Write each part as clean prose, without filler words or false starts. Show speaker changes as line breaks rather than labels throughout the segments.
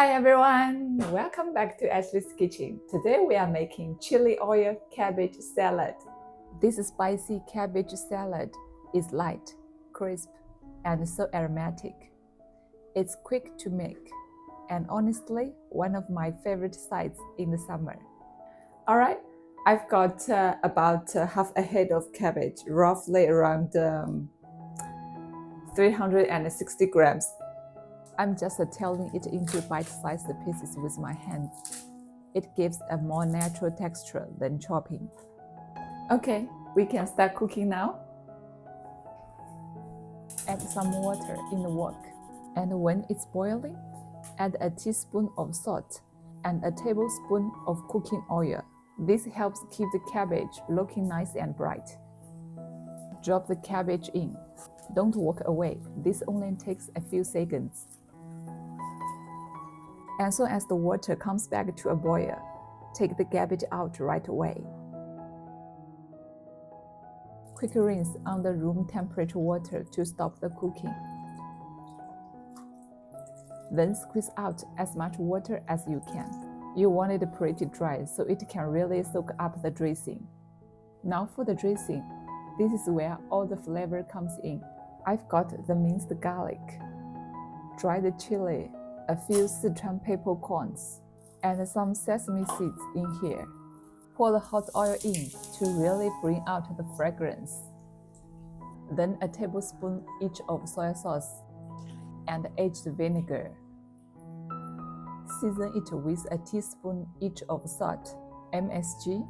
Hi everyone! Welcome back to Ashley's Kitchen. Today we are making chili oil cabbage salad. This spicy cabbage salad is light, crisp, and so aromatic. It's quick to make, and honestly, one of my favorite sides in the summer. Alright, I've got about half a head of cabbage, roughly around 360 grams. I'm just tearing it into bite-sized pieces with my hands. It gives a more natural texture than chopping. Okay, we can start cooking now. Add some water in the wok, and when it's boiling, add a teaspoon of salt and a tablespoon of cooking oil. This helps keep the cabbage looking nice and bright. Drop the cabbage in. Don't walk away, this only takes a few seconds. As soon as the water comes back to a boil, take the cabbage out right away. Quick rinse under room temperature water to stop the cooking. Then squeeze out as much water as you can. You want it pretty dry so it can really soak up the dressing. Now for the dressing, this is where all the flavor comes in. I've got the minced garlic, dried chili, a few Sichuan peppercorns, and some sesame seeds in here. Pour the hot oil in to really bring out the fragrance. Then a tablespoon each of soy sauce and aged vinegar. Season it with a teaspoon each of salt, MSG,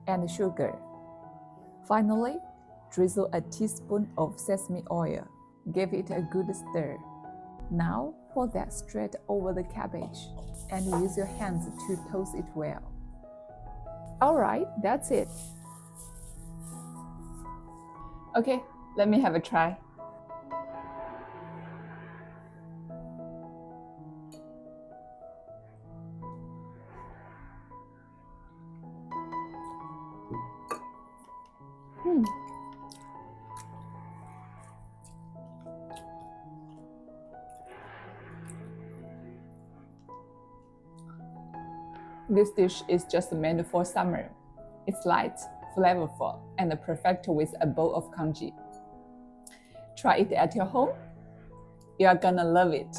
and sugar. Finally, drizzle a teaspoon of sesame oil. Give it a good stir. Now, pour that straight over the cabbage and use your hands to toast it well. Alright, that's it. Okay, let me have a try. This dish is just made for summer. It's light, flavorful, and perfect with a bowl of congee. Try it at your home. You are gonna love it.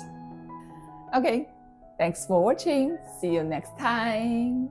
Okay, thanks for watching. See you next time.